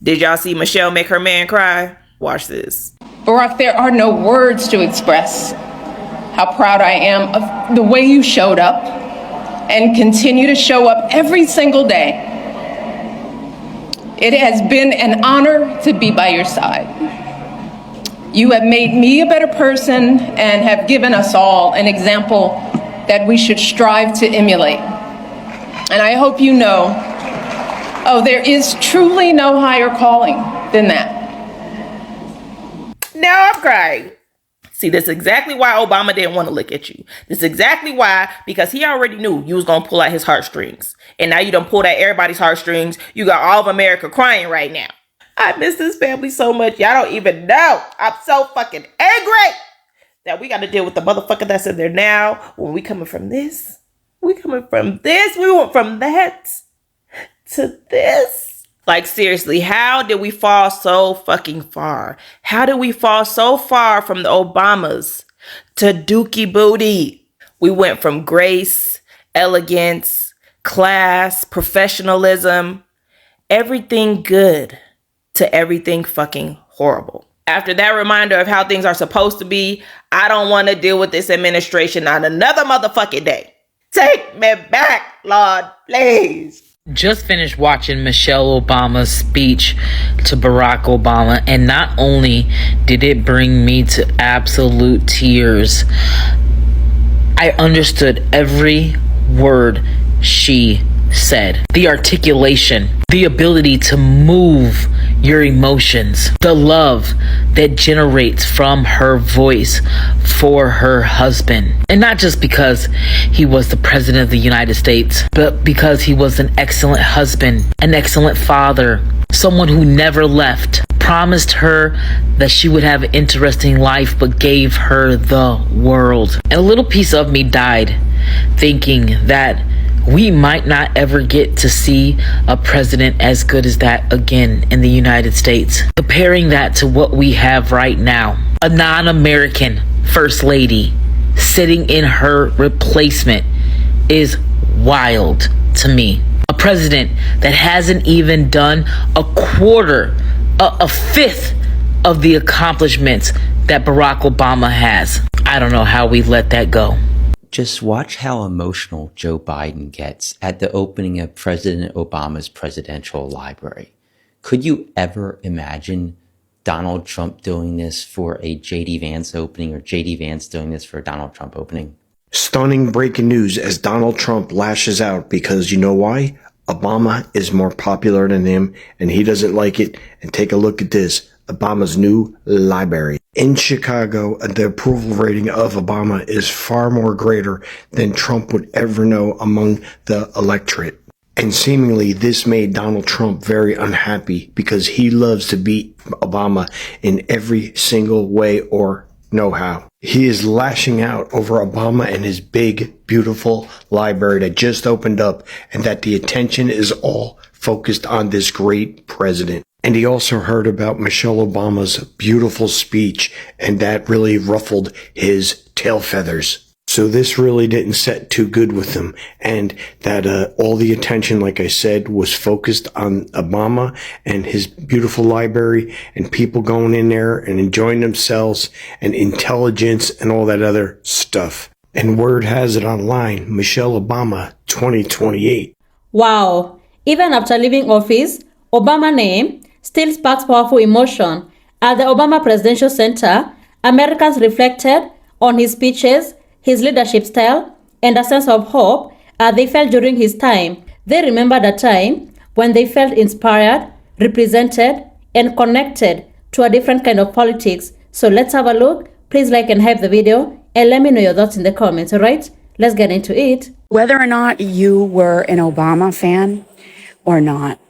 Did y'all see Michelle make her man cry? Watch this. Barack, there are no words to express how proud I am of the way you showed up and continue to show up every single day. It has been an honor to be by your side. You have made me a better person and have given us all an example that we should strive to emulate. And I hope you know, there is truly no higher calling than that. Now I'm crying. See, that's exactly why Obama didn't want to look at you. This is exactly why, because he already knew you was going to pull out his heartstrings. And now you done pulled out everybody's heartstrings. You got all of America crying right now. I miss this family so much. Y'all don't even know. I'm so fucking angry that we got to deal with the motherfucker that's in there now. When we coming from this, we went from that to this. Like, seriously, how did we fall so fucking far? How did we fall so far from the Obamas to Dookie Booty? We went from grace, elegance, class, professionalism, everything good to everything fucking horrible. After that reminder of how things are supposed to be, I don't want to deal with this administration on another motherfucking day. Take me back, Lord, please. Just finished watching Michelle Obama's speech to Barack Obama, and not only did it bring me to absolute tears, I understood every word she said. The articulation, the ability to move your emotions, the love that generates from her voice for her husband. And not just because he was the president of the United States, but because he was an excellent husband, an excellent father, someone who never left, promised her that she would have an interesting life, but gave her the world. And a little piece of me died thinking that we might not ever get to see a president as good as that again in the United States. Comparing that to what we have right now, a non-American first lady sitting in her replacement is wild to me. A president that hasn't even done a fifth of the accomplishments that Barack Obama has. I don't know how we let that go. Just watch how emotional Joe Biden gets at the opening of President Obama's presidential library. Could you ever imagine Donald Trump doing this for a J.D. Vance opening, or J.D. Vance doing this for a Donald Trump opening? Stunning breaking news as Donald Trump lashes out because you know why? Obama is more popular than him and he doesn't like it. And take a look at this. Obama's new library. In Chicago, the approval rating of Obama is far more greater than Trump would ever know among the electorate. And seemingly this made Donald Trump very unhappy because he loves to beat Obama in every single way or know how. He is lashing out over Obama and his big, beautiful library that just opened up, and that the attention is all focused on this great president. And he also heard about Michelle Obama's beautiful speech, and that really ruffled his tail feathers. So this really didn't set too good with him, and that all the attention, like I said, was focused on Obama and his beautiful library and people going in there and enjoying themselves and intelligence and all that other stuff. And word has it online, Michelle Obama 2028. Wow, even after leaving office, Obama's name still sparks powerful emotion. At the Obama Presidential Center, Americans reflected on his speeches, his leadership style, and a sense of hope they felt during his time. They remembered a time when they felt inspired, represented, and connected to a different kind of politics. So let's have a look. Please like and hype the video, and let me know your thoughts in the comments, all right? Let's get into it. Whether or not you were an Obama fan or not,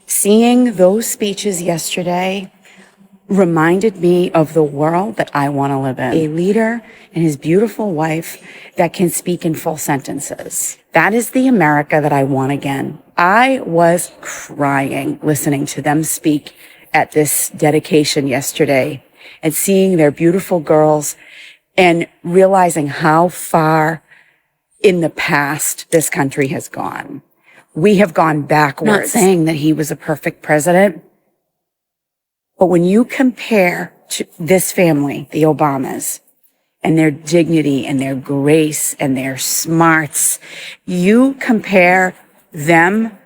seeing those speeches yesterday reminded me of the world that I want to live in. A leader and his beautiful wife that can speak in full sentences. That is the America that I want again. I was crying listening to them speak at this dedication yesterday and seeing their beautiful girls and realizing how far in the past this country has gone. We have gone backwards. I'm not saying that he was a perfect president. But when you compare to this family, the Obamas, and their dignity and their grace and their smarts, you compare them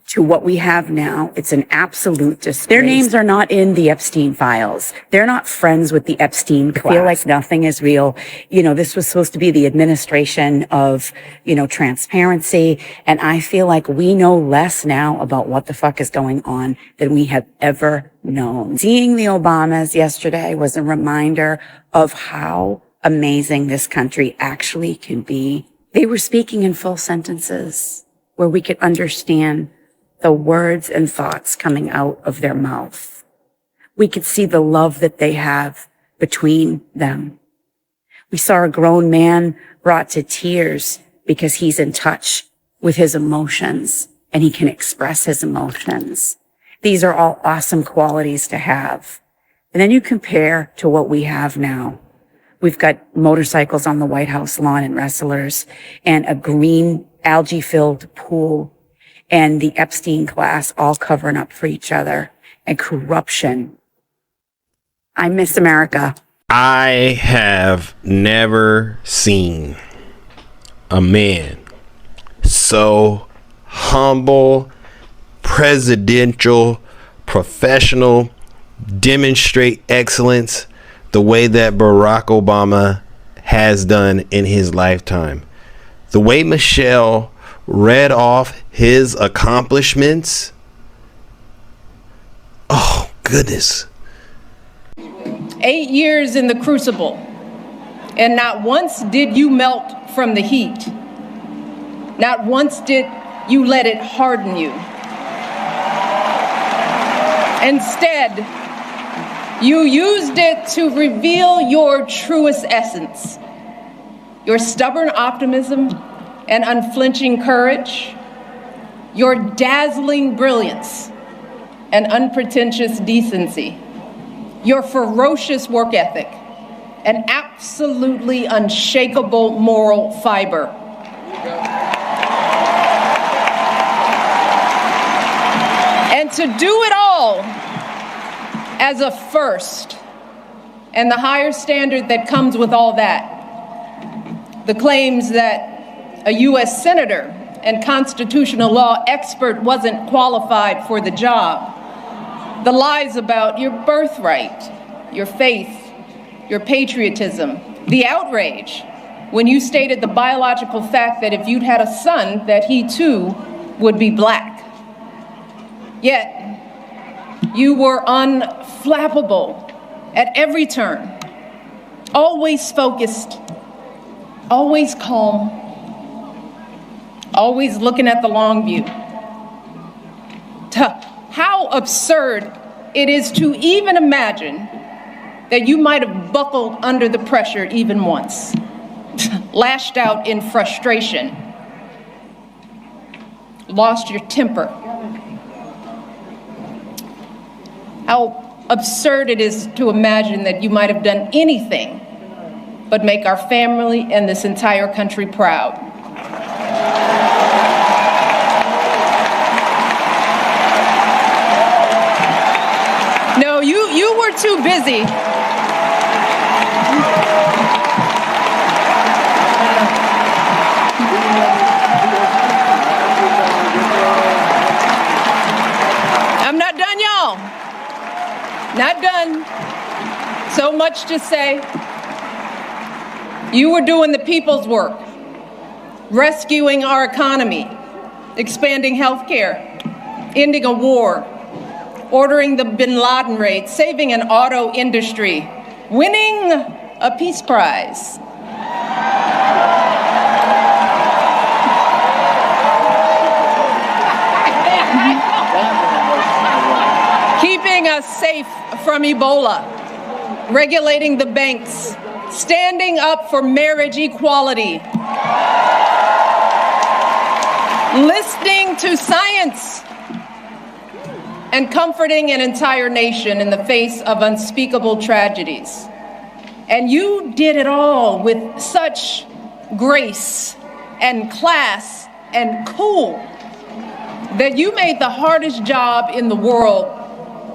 to what we have now, it's an absolute disgrace. Their names are not in the Epstein files. They're not friends with the Epstein class. I feel like nothing is real. You know, this was supposed to be the administration of, transparency. And I feel like we know less now about what the fuck is going on than we have ever known. Seeing the Obamas yesterday was a reminder of how amazing this country actually can be. They were speaking in full sentences where we could understand the words and thoughts coming out of their mouth. We could see the love that they have between them. We saw a grown man brought to tears because he's in touch with his emotions and he can express his emotions. These are all awesome qualities to have. And then you compare to what we have now. We've got motorcycles on the White House lawn and wrestlers and a green algae-filled pool and the Epstein class all covering up for each other and corruption. I miss America. I have never seen a man so humble, presidential, professional, demonstrate excellence the way that Barack Obama has done in his lifetime. The way Michelle read off his accomplishments. Oh, goodness. 8 years in the crucible, and not once did you melt from the heat. Not once did you let it harden you. Instead, you used it to reveal your truest essence, your stubborn optimism and unflinching courage, your dazzling brilliance and unpretentious decency, your ferocious work ethic, and absolutely unshakable moral fiber. And to do it all as a first, and the higher standard that comes with all that, the claims that a U.S. senator and constitutional law expert wasn't qualified for the job, the lies about your birthright, your faith, your patriotism, the outrage when you stated the biological fact that if you'd had a son, that he too would be black. Yet, you were unflappable at every turn, always focused, always calm, always looking at the long view. How absurd it is to even imagine that you might have buckled under the pressure even once, lashed out in frustration, lost your temper. How absurd it is to imagine that you might have done anything but make our family and this entire country proud. No, you were too busy. I'm not done, y'all. Not done. So much to say. You were doing the people's work, rescuing our economy, expanding health care, ending a war, ordering the bin Laden raid, saving an auto industry, winning a peace prize. Keeping us safe from Ebola, regulating the banks, standing up for marriage equality, listening to science, and comforting an entire nation in the face of unspeakable tragedies. And you did it all with such grace and class and cool that you made the hardest job in the world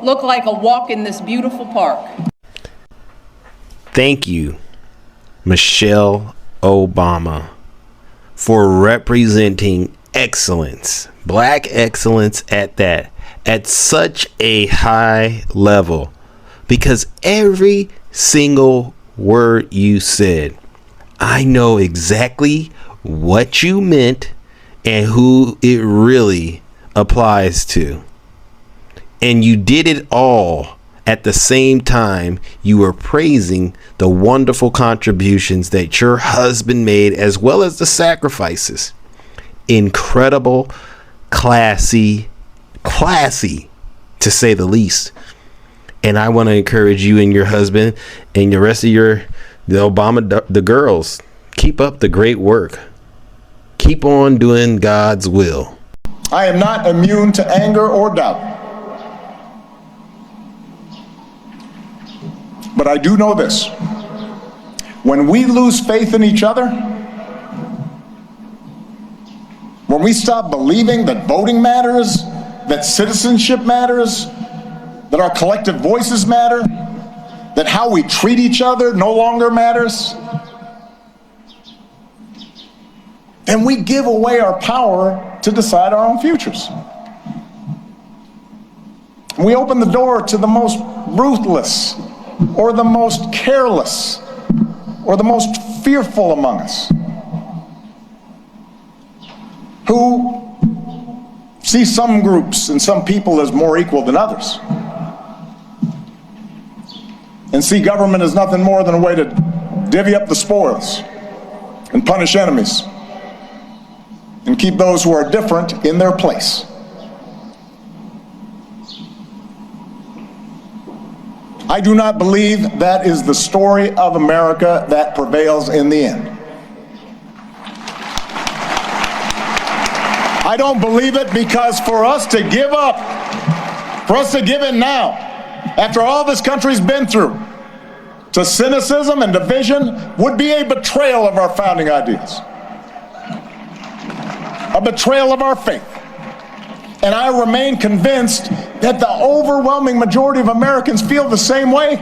look like a walk in this beautiful park. Thank you, Michelle Obama, for representing excellence, Black excellence at that, at such a high level, because every single word you said, I know exactly what you meant and who it really applies to. And you did it all at the same time you were praising the wonderful contributions that your husband made, as well as the sacrifices. Incredible, classy to say the least. And I want to encourage you and your husband and the rest of the girls, keep up the great work. Keep on doing God's will. I am not immune to anger or doubt. But I do know this. When we lose faith in each other, when we stop believing that voting matters, that citizenship matters, that our collective voices matter, that how we treat each other no longer matters, then we give away our power to decide our own futures. We open the door to the most ruthless, or the most careless, or the most fearful among us, who see some groups and some people as more equal than others, and see government as nothing more than a way to divvy up the spoils and punish enemies and keep those who are different in their place. I do not believe that is the story of America that prevails in the end. I don't believe it because for us to give up, for us to give in now, after all this country's been through, to cynicism and division would be a betrayal of our founding ideas, a betrayal of our faith. And I remain convinced that the overwhelming majority of Americans feel the same way.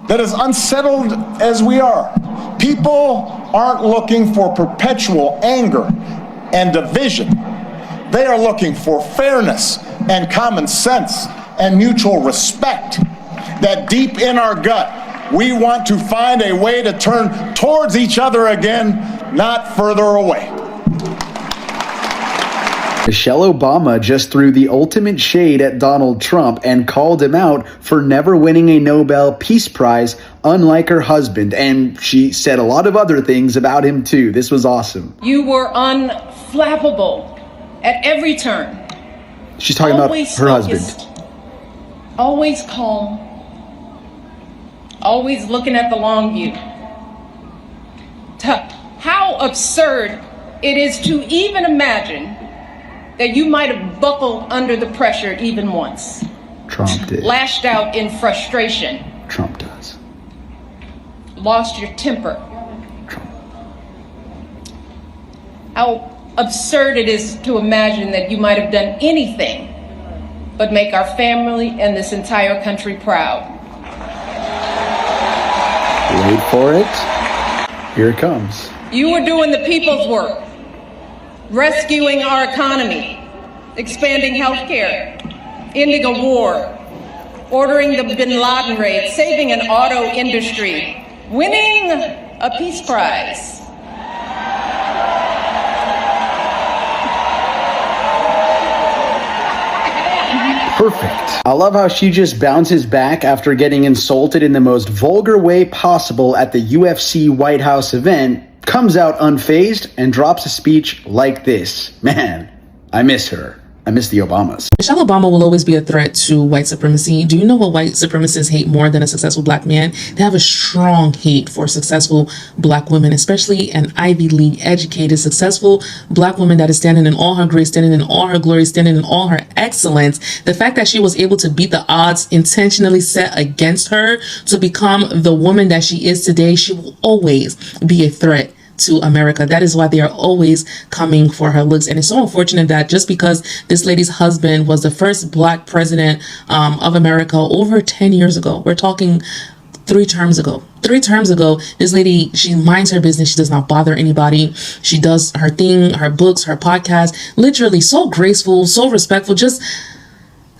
That as unsettled as we are, people aren't looking for perpetual anger and division. They are looking for fairness and common sense and mutual respect. That deep in our gut, we want to find a way to turn towards each other again, not further away. Michelle Obama just threw the ultimate shade at Donald Trump and called him out for never winning a Nobel Peace Prize, unlike her husband. And she said a lot of other things about him too. This was awesome. You were unflappable at every turn. She's talking about her husband. Always calm. Always looking at the long view. How absurd it is to even imagine that you might have buckled under the pressure even once. Trump did. Lashed out in frustration. Trump does. Lost your temper. Trump. How absurd it is to imagine that you might have done anything but make our family and this entire country proud. Wait for it. Here it comes. You were doing the people's work. Rescuing our economy, expanding healthcare, ending a war, ordering the Bin Laden raid, saving an auto industry, winning a peace prize. Perfect. I love how she just bounces back after getting insulted in the most vulgar way possible at the UFC White House event, comes out unfazed, and drops a speech like this. Man, I miss her. I miss the Obamas. Michelle Obama will always be a threat to white supremacy. Do you know what white supremacists hate more than a successful black man? They have a strong hate for successful black women, especially an Ivy League educated, successful black woman that is standing in all her grace, standing in all her glory, standing in all her excellence. The fact that she was able to beat the odds intentionally set against her to become the woman that she is today, she will always be a threat to America. That is why they are always coming for her looks. And it's so unfortunate that just because this lady's husband was the first black president of America over 10 years ago, we're talking 3 terms ago. 3 terms ago, this lady, she minds her business. She does not bother anybody. She does her thing, her books, her podcast, literally so graceful, so respectful, just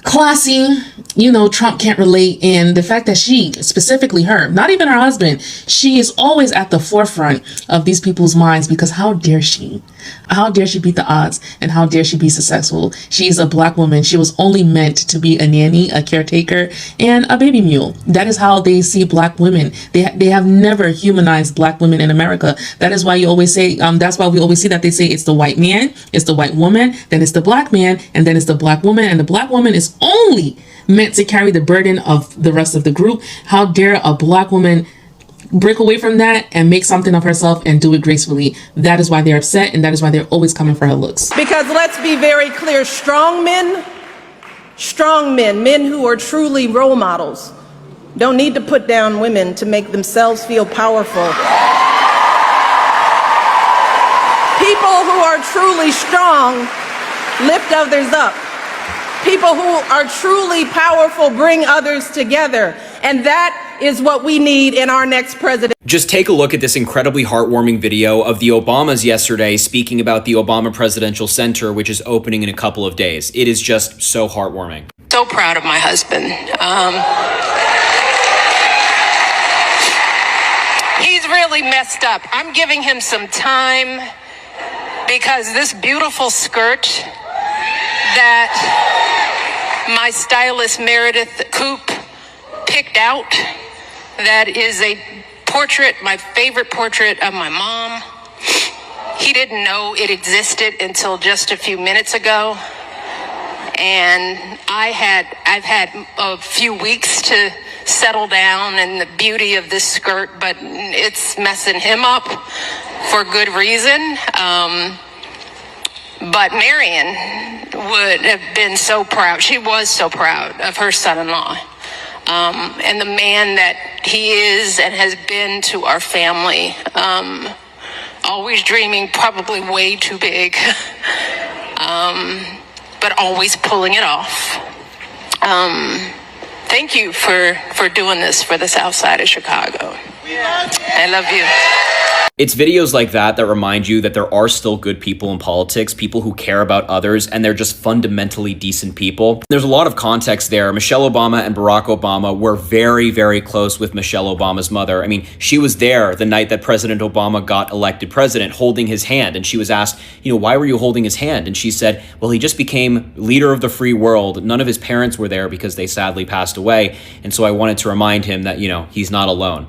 classy. You know, Trump can't relate. And the fact that she, specifically her, not even her husband, she is always at the forefront of these people's minds, because how dare she? How dare she beat the odds? And how dare she be successful? She is a black woman. She was only meant to be a nanny, a caretaker, and a baby mule. That is how they see black women. They have never humanized black women in America. That is why you always say, that's why we always see that they say it's the white man, it's the white woman, then it's the black man, and then it's the black woman. And the black woman is only meant to carry the burden of the rest of the group. How dare a black woman break away from that and make something of herself and do it gracefully? That is why they're upset, and that is why they're always coming for her looks. Because let's be very clear, strong men, men who are truly role models, don't need to put down women to make themselves feel powerful. People who are truly strong lift others up. People who are truly powerful bring others together. And that is what we need in our next president. Just take a look at this incredibly heartwarming video of the Obamas yesterday speaking about the Obama Presidential Center, which is opening in a couple of days. It is just so heartwarming. So proud of my husband. He's really messed up. I'm giving him some time because this beautiful skirt that my stylist Meredith Coop picked out, that is a portrait, my favorite portrait of my mom. He didn't know it existed until just a few minutes ago. And I've had a few weeks to settle down in the beauty of this skirt, but it's messing him up for good reason. But Marion would have been so proud. She was so proud of her son-in-law. And the man that he is and has been to our family. Always dreaming probably way too big. But always pulling it off. Thank you for doing this for the South Side of Chicago. I love you. It's videos like that that remind you that there are still good people in politics, people who care about others, and they're just fundamentally decent people. There's a lot of context there. Michelle Obama and Barack Obama were very, very close with Michelle Obama's mother. I mean, she was there the night that President Obama got elected president, holding his hand. And she was asked, why were you holding his hand? And she said, well, he just became leader of the free world. None of his parents were there because they sadly passed away. And so I wanted to remind him that, he's not alone.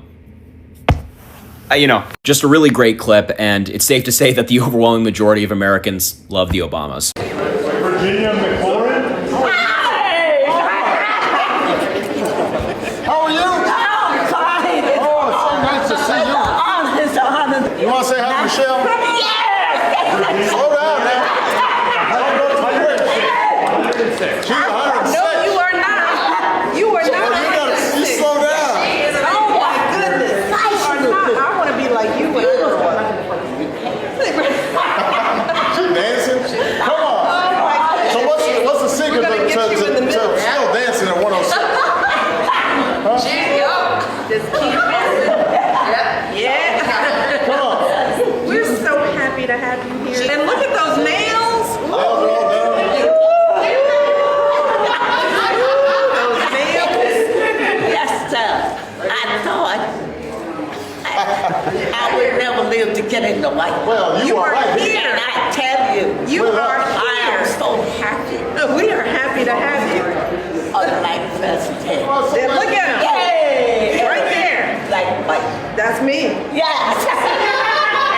Just a really great clip, and it's safe to say that the overwhelming majority of Americans love the Obamas. Virginia McLaurin. Hey! How are you? I'm fine. Oh, it's so nice to see you. Oh, it's an honor. You want to say hi to Michelle? Yes! Slow down now. She's 106. No, you are not. You are not. You slow down. Oh my goodness. You are not. I want to be like you when I grow up. She dancing? Come on. So what's the secret to still dancing at 106? Just keep dancing. Yeah. Come on. We're so happy to have you here. And look at those nails. Nails are all done. Those nails. Yes, sir. I thought I would never live to get in the White House. Well, you are right here. And I tell you, You are I am here. so happy. We are happy to have you. Like president. Then look at him. Yay! Right there. Like white. That's me. Yes.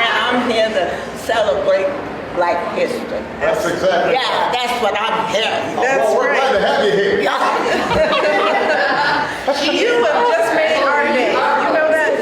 And I'm here to celebrate Black history. That's exactly. Yeah, that's what I'm here. That's Well, we're glad to have you here. You have just made our day. You know that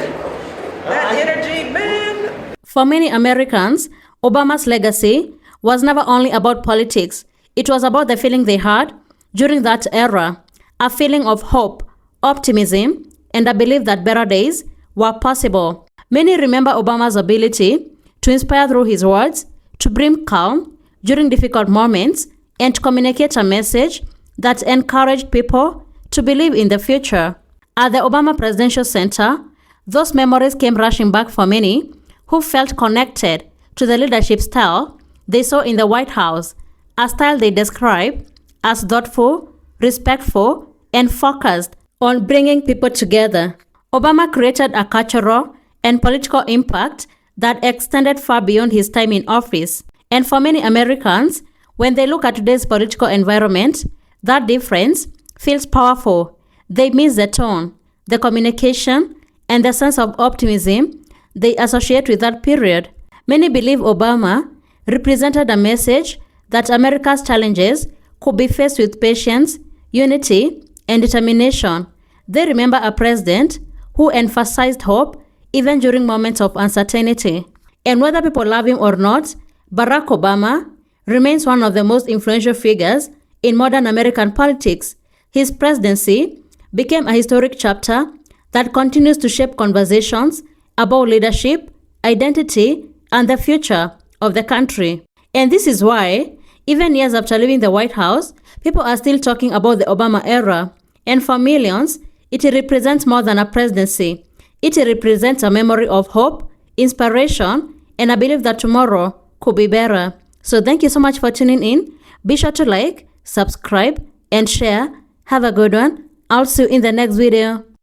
energy, man. For many Americans, Obama's legacy was never only about politics. It was about the feeling they had during that era, a feeling of hope, optimism, and a belief that better days were possible. Many remember Obama's ability to inspire through his words, to bring calm during difficult moments, and to communicate a message that encouraged people to believe in the future. At the Obama Presidential Center, those memories came rushing back for many who felt connected to the leadership style they saw in the White House, a style they describe as thoughtful, respectful, and focused on bringing people together. Obama created a cultural and political impact that extended far beyond his time in office. And for many Americans, when they look at today's political environment, that difference feels powerful. They miss the tone, the communication, and the sense of optimism they associate with that period. Many believe Obama represented a message that America's challenges could be faced with patience, unity, and determination. They remember a president who emphasized hope even during moments of uncertainty. And whether people love him or not, Barack Obama remains one of the most influential figures in modern American politics. His presidency became a historic chapter that continues to shape conversations about leadership, identity, and the future of the country. And this is why, even years after leaving the White House, people are still talking about the Obama era. And for millions, it represents more than a presidency. It represents a memory of hope, inspiration, and a belief that tomorrow could be better. So thank you so much for tuning in. Be sure to like, subscribe, and share. Have a good one. I'll see you in the next video.